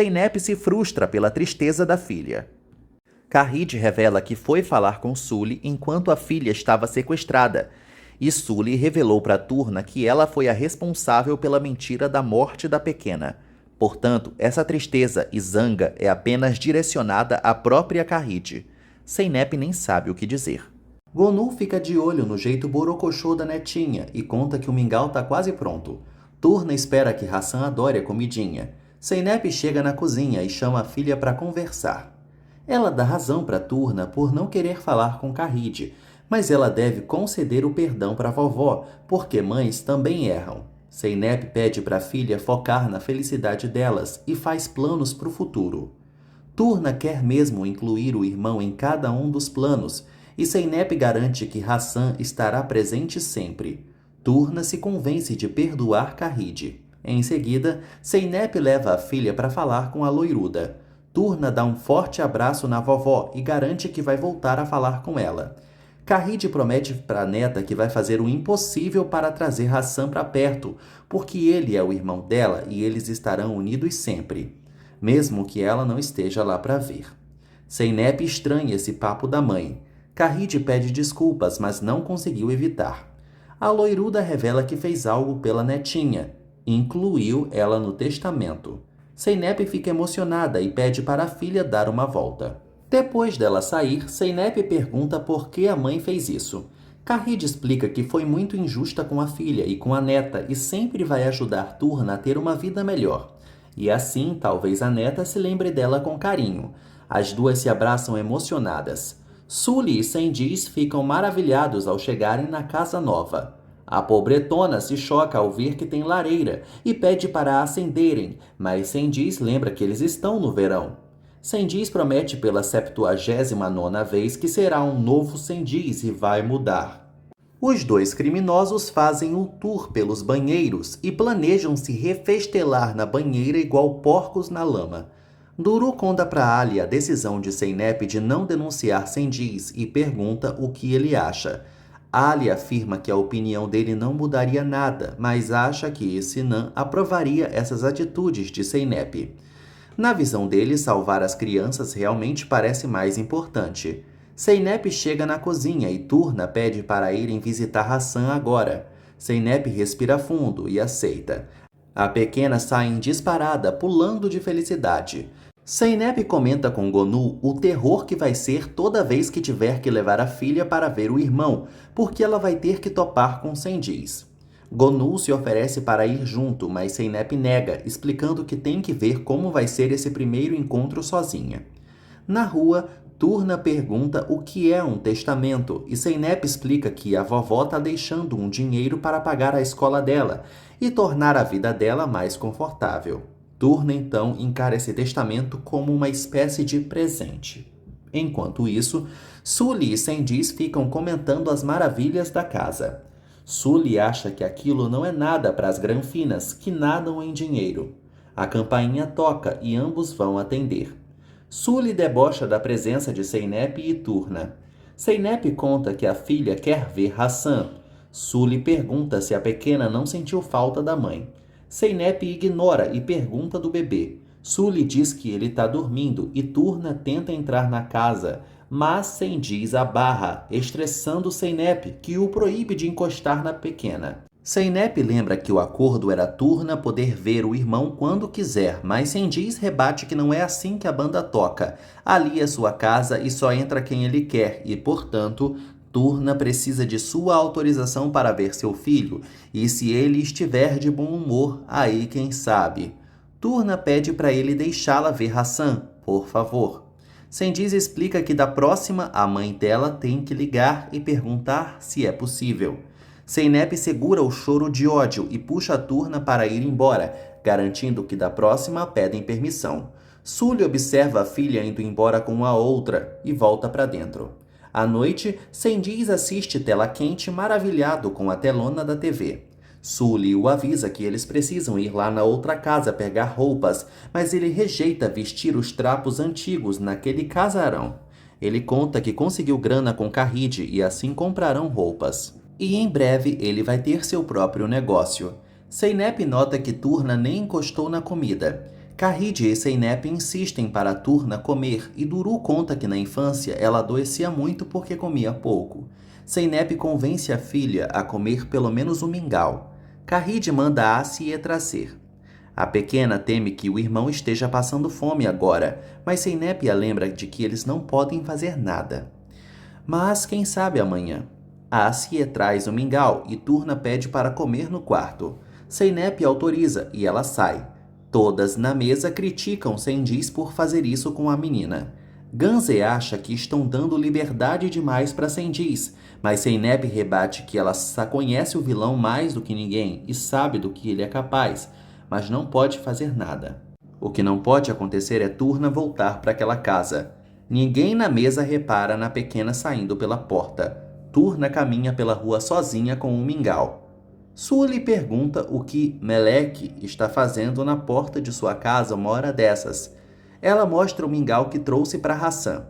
Zeynep se frustra pela tristeza da filha. Carride revela que foi falar com Sully enquanto a filha estava sequestrada, e Sully revelou para Turna que ela foi a responsável pela mentira da morte da pequena. Portanto, essa tristeza e zanga é apenas direcionada à própria Carride. Zeynep nem sabe o que dizer. Gonu fica de olho no jeito borocochô da netinha e conta que o mingau tá quase pronto. Turna espera que Hassan adore a comidinha. Zeynep chega na cozinha e chama a filha para conversar. Ela dá razão para Turna por não querer falar com Carride, mas ela deve conceder o perdão para a vovó, porque mães também erram. Zeynep pede para a filha focar na felicidade delas e faz planos para o futuro. Turna quer mesmo incluir o irmão em cada um dos planos, e Zeynep garante que Hassan estará presente sempre. Turna se convence de perdoar Carride. Em seguida, Zeynep leva a filha para falar com a loiruda. Turna dá um forte abraço na vovó e garante que vai voltar a falar com ela. Carride promete para a neta que vai fazer o impossível para trazer Hassan para perto, porque ele é o irmão dela e eles estarão unidos sempre, mesmo que ela não esteja lá para ver. Zeynep estranha esse papo da mãe. Carride pede desculpas, mas não conseguiu evitar. A loiruda revela que fez algo pela netinha. Incluiu ela no testamento. Zeynep fica emocionada e pede para a filha dar uma volta. Depois dela sair, Zeynep pergunta por que a mãe fez isso. Carride explica que foi muito injusta com a filha e com a neta e sempre vai ajudar Turna a ter uma vida melhor. E assim, talvez a neta se lembre dela com carinho. As duas se abraçam emocionadas. Sully e Cengiz ficam maravilhados ao chegarem na casa nova. A pobretona se choca ao ver que tem lareira e pede para a acenderem, mas Cengiz lembra que eles estão no verão. Cengiz promete pela 79ª vez que será um novo Cengiz e vai mudar. Os dois criminosos fazem um tour pelos banheiros e planejam se refestelar na banheira igual porcos na lama. Duru conta para Ali a decisão de Zeynep de não denunciar Cengiz e pergunta o que ele acha. Ali afirma que a opinião dele não mudaria nada, mas acha que Sinan aprovaria essas atitudes de Zeynep. Na visão dele, salvar as crianças realmente parece mais importante. Zeynep chega na cozinha e Turna pede para irem visitar Hassan agora. Zeynep respira fundo e aceita. A pequena sai em disparada, pulando de felicidade. Zeynep comenta com Gonu o terror que vai ser toda vez que tiver que levar a filha para ver o irmão, porque ela vai ter que topar com Cengiz. Gonu se oferece para ir junto, mas Zeynep nega, explicando que tem que ver como vai ser esse primeiro encontro sozinha. Na rua, Turna pergunta o que é um testamento e Zeynep explica que a vovó está deixando um dinheiro para pagar a escola dela e tornar a vida dela mais confortável. Turna então encara esse testamento como uma espécie de presente. Enquanto isso, Sully e Cengiz ficam comentando as maravilhas da casa. Sully acha que aquilo não é nada para as granfinas, que nadam em dinheiro. A campainha toca e ambos vão atender. Sully debocha da presença de Zeynep e Turna. Zeynep conta que a filha quer ver Hassan. Sully pergunta se a pequena não sentiu falta da mãe. Zeynep ignora e pergunta do bebê. Sully diz que ele está dormindo e Turna tenta entrar na casa, mas Cengiz a barra, estressando Zeynep, que o proíbe de encostar na pequena. Zeynep lembra que o acordo era Turna poder ver o irmão quando quiser, mas Cengiz rebate que não é assim que a banda toca. Ali é sua casa e só entra quem ele quer e, portanto, Turna precisa de sua autorização para ver seu filho, e se ele estiver de bom humor, aí quem sabe. Turna pede para ele deixá-la ver Hassan, por favor. Cengiz explica que da próxima a mãe dela tem que ligar e perguntar se é possível. Zeynep segura o choro de ódio e puxa a Turna para ir embora, garantindo que da próxima pedem permissão. Sully observa a filha indo embora com a outra e volta para dentro. À noite, Cengiz assiste tela quente maravilhado com a telona da TV. Sully o avisa que eles precisam ir lá na outra casa pegar roupas, mas ele rejeita vestir os trapos antigos naquele casarão. Ele conta que conseguiu grana com Carride e assim comprarão roupas. E em breve ele vai ter seu próprio negócio. Zeynep nota que Turna nem encostou na comida. Kahide e Seinep insistem para Turna comer e Duru conta que na infância ela adoecia muito porque comia pouco. Seinep convence a filha a comer pelo menos um mingau. Kahide manda Assie trazer. A pequena teme que o irmão esteja passando fome agora, mas Seinep a lembra de que eles não podem fazer nada. Mas quem sabe amanhã? Assie traz o mingau e Turna pede para comer no quarto. Seinep autoriza e ela sai. Todas na mesa criticam Sendiz por fazer isso com a menina. Ganze acha que estão dando liberdade demais para Sendiz, mas Seinep rebate que ela conhece o vilão mais do que ninguém e sabe do que ele é capaz, mas não pode fazer nada. O que não pode acontecer é Turna voltar para aquela casa. Ninguém na mesa repara na pequena saindo pela porta. Turna caminha pela rua sozinha com um mingau. Sully pergunta o que Melek está fazendo na porta de sua casa uma hora dessas. Ela mostra o mingau que trouxe para Hassan.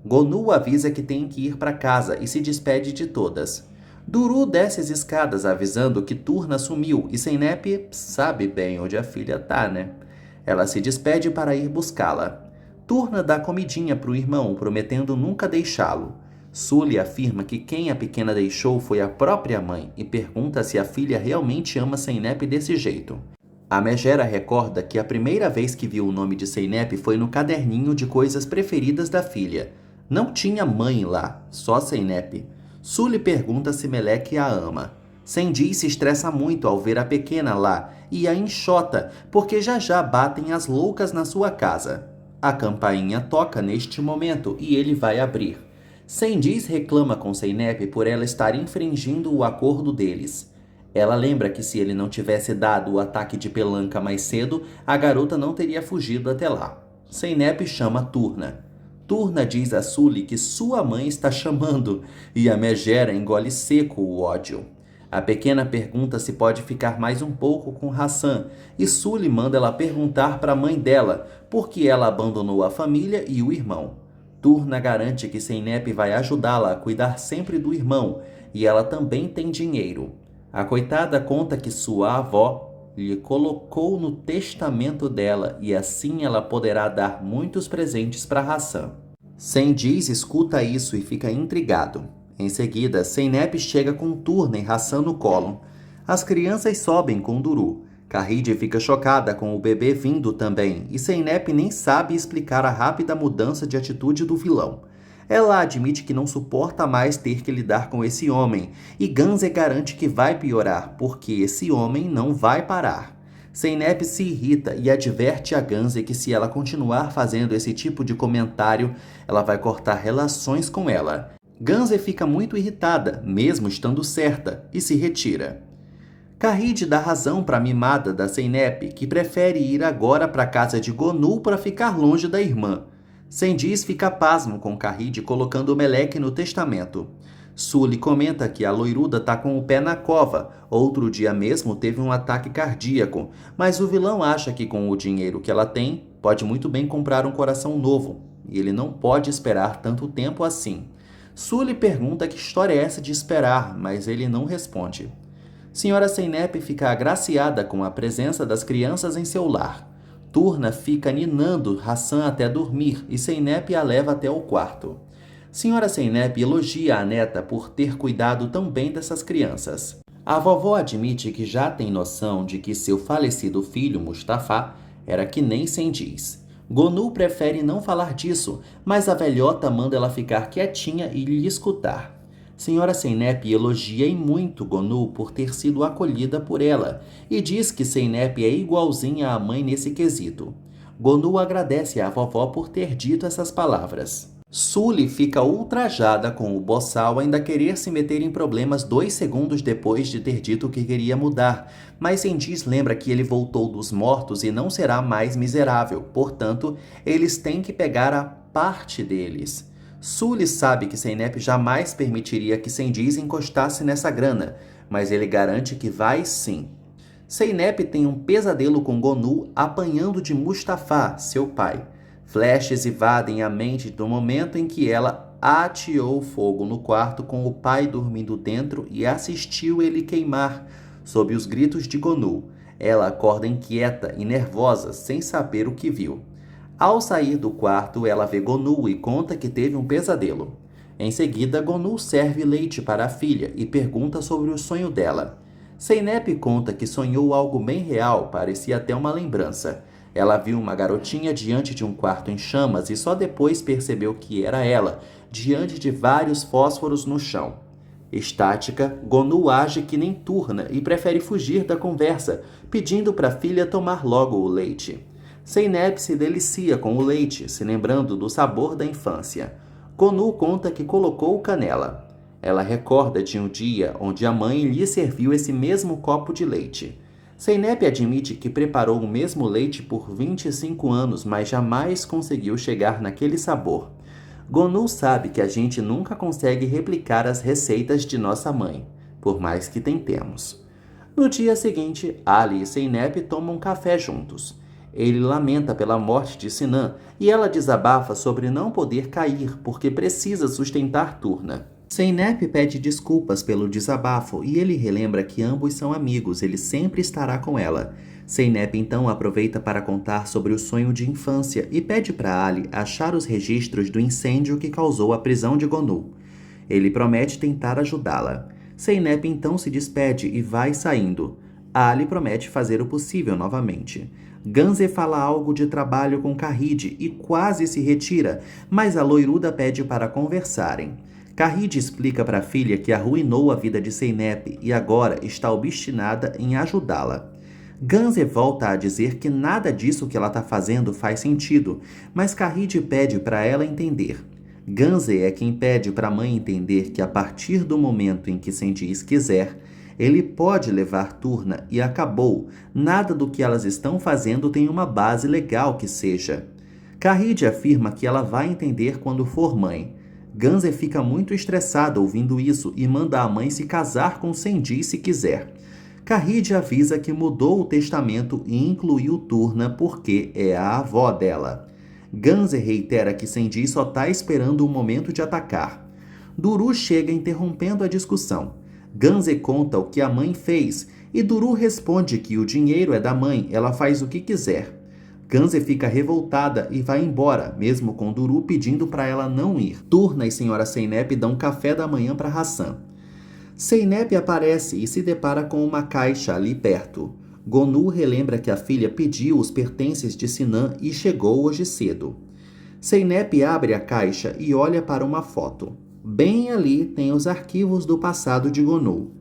Gonu avisa que tem que ir para casa e se despede de todas. Duru desce as escadas avisando que Turna sumiu e Seinep sabe bem onde a filha tá, né? Ela se despede para ir buscá-la. Turna dá comidinha para o irmão, prometendo nunca deixá-lo. Sully afirma que quem a pequena deixou foi a própria mãe e pergunta se a filha realmente ama Seinep desse jeito. A Megera recorda que a primeira vez que viu o nome de Seinep foi no caderninho de coisas preferidas da filha. Não tinha mãe lá, só Seinep. Sully pergunta se Melek a ama. Sendiz se estressa muito ao ver a pequena lá e a enxota, porque já batem as loucas na sua casa. A campainha toca neste momento e ele vai abrir. Sendiz reclama com Seinep por ela estar infringindo o acordo deles. Ela lembra que se ele não tivesse dado o ataque de pelanca mais cedo, a garota não teria fugido até lá. Seinep chama Turna. Turna diz a Sully que sua mãe está chamando e a Megera engole seco o ódio. A pequena pergunta se pode ficar mais um pouco com Hassan e Sully manda ela perguntar para a mãe dela por que ela abandonou a família e o irmão. Turna garante que Seinep vai ajudá-la a cuidar sempre do irmão e ela também tem dinheiro. A coitada conta que sua avó lhe colocou no testamento dela e assim ela poderá dar muitos presentes para Hassan. Sendiz escuta isso e fica intrigado. Em seguida, Seinep chega com Turna e Hassan no colo. As crianças sobem com Duru. Kahide fica chocada com o bebê vindo também e Seinep nem sabe explicar a rápida mudança de atitude do vilão. Ela admite que não suporta mais ter que lidar com esse homem e Ganze garante que vai piorar porque esse homem não vai parar. Seinep se irrita e adverte a Ganze que se ela continuar fazendo esse tipo de comentário, ela vai cortar relações com ela. Ganze fica muito irritada, mesmo estando certa, e se retira. Kahide dá razão para a mimada da Seinep, que prefere ir agora para a casa de Gonu para ficar longe da irmã. Sendiz fica pasmo com Kahide colocando Melek no testamento. Sully comenta que a loiruda tá com o pé na cova, outro dia mesmo teve um ataque cardíaco, mas o vilão acha que com o dinheiro que ela tem, pode muito bem comprar um coração novo, e ele não pode esperar tanto tempo assim. Sully pergunta que história é essa de esperar, mas ele não responde. Senhora Seinep fica agraciada com a presença das crianças em seu lar. Turna fica ninando Hassan até dormir e Seinep a leva até o quarto. Senhora Seinep elogia a neta por ter cuidado tão bem dessas crianças. A vovó admite que já tem noção de que seu falecido filho, Mustafa, era que nem Sendiz. Gonu prefere não falar disso, mas a velhota manda ela ficar quietinha e lhe escutar. Senhora Seinep elogia e muito Gonu por ter sido acolhida por ela e diz que Seinep é igualzinha à mãe nesse quesito. Gonu agradece à vovó por ter dito essas palavras. Sully fica ultrajada com o boçal ainda querer se meter em problemas 2 segundos depois de ter dito que queria mudar, mas Sendiz lembra que ele voltou dos mortos e não será mais miserável, portanto, eles têm que pegar a parte deles. Sully sabe que Seinep jamais permitiria que Sendiz encostasse nessa grana, mas ele garante que vai sim. Seinep tem um pesadelo com Gonu apanhando de Mustafa, seu pai. Flashes invadem a mente do momento em que ela ateou fogo no quarto com o pai dormindo dentro e assistiu ele queimar, sob os gritos de Gonu. Ela acorda inquieta e nervosa, sem saber o que viu. Ao sair do quarto, ela vê Gonu e conta que teve um pesadelo. Em seguida, Gonu serve leite para a filha e pergunta sobre o sonho dela. Zeynep conta que sonhou algo bem real, parecia até uma lembrança. Ela viu uma garotinha diante de um quarto em chamas e só depois percebeu que era ela, diante de vários fósforos no chão. Estática, Gonu age que nem Turna e prefere fugir da conversa, pedindo para a filha tomar logo o leite. Zeynep se delicia com o leite, se lembrando do sabor da infância. Gonu conta que colocou canela. Ela recorda de um dia onde a mãe lhe serviu esse mesmo copo de leite. Zeynep admite que preparou o mesmo leite por 25 anos, mas jamais conseguiu chegar naquele sabor. Gonu sabe que a gente nunca consegue replicar as receitas de nossa mãe, por mais que tentemos. No dia seguinte, Ali e Zeynep tomam café juntos. Ele lamenta pela morte de Sinan e ela desabafa sobre não poder cair porque precisa sustentar Turna. Zeynep pede desculpas pelo desabafo e ele relembra que ambos são amigos, ele sempre estará com ela. Zeynep então aproveita para contar sobre o sonho de infância e pede para Ali achar os registros do incêndio que causou a prisão de Gonu. Ele promete tentar ajudá-la. Zeynep então se despede e vai saindo. Ali promete fazer o possível novamente. Ganze fala algo de trabalho com Kahid e quase se retira, mas a loiruda pede para conversarem. Kahid explica para a filha que arruinou a vida de Zeynep e agora está obstinada em ajudá-la. Ganze volta a dizer que nada disso que ela está fazendo faz sentido, mas Kahid pede para ela entender. Ganze é quem pede para a mãe entender que a partir do momento em que Sendiz quiser, ele pode levar Turna e acabou. Nada do que elas estão fazendo tem uma base legal que seja. Kahid afirma que ela vai entender quando for mãe. Ganze fica muito estressada ouvindo isso e manda a mãe se casar com Sendiz se quiser. Kahid avisa que mudou o testamento e incluiu Turna porque é a avó dela. Ganze reitera que Sendiz só está esperando o momento de atacar. Duru chega interrompendo a discussão. Ganze conta o que a mãe fez e Duru responde que o dinheiro é da mãe, ela faz o que quiser. Ganze fica revoltada e vai embora, mesmo com Duru pedindo para ela não ir. Turna e Senhora Zeynep dão café da manhã para Hassan. Zeynep aparece e se depara com uma caixa ali perto. Gonu relembra que a filha pediu os pertences de Sinan e chegou hoje cedo. Zeynep abre a caixa e olha para uma foto. Bem ali tem os arquivos do passado de Gonu.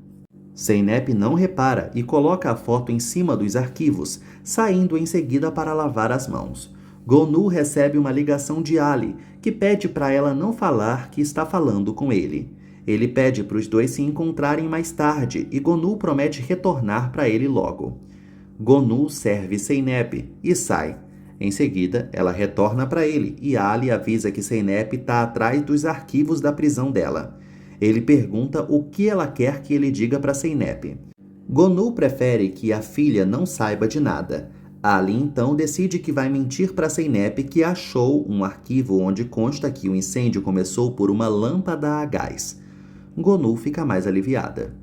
Zeynep não repara e coloca a foto em cima dos arquivos, saindo em seguida para lavar as mãos. Gonu recebe uma ligação de Ali, que pede para ela não falar que está falando com ele. Ele pede para os dois se encontrarem mais tarde e Gonu promete retornar para ele logo. Gonu serve Zeynep e sai. Em seguida, ela retorna para ele e Ali avisa que Zeynep está atrás dos arquivos da prisão dela. Ele pergunta o que ela quer que ele diga para Zeynep. Gonu prefere que a filha não saiba de nada. Ali então decide que vai mentir para Zeynep que achou um arquivo onde consta que o incêndio começou por uma lâmpada a gás. Gonu fica mais aliviada.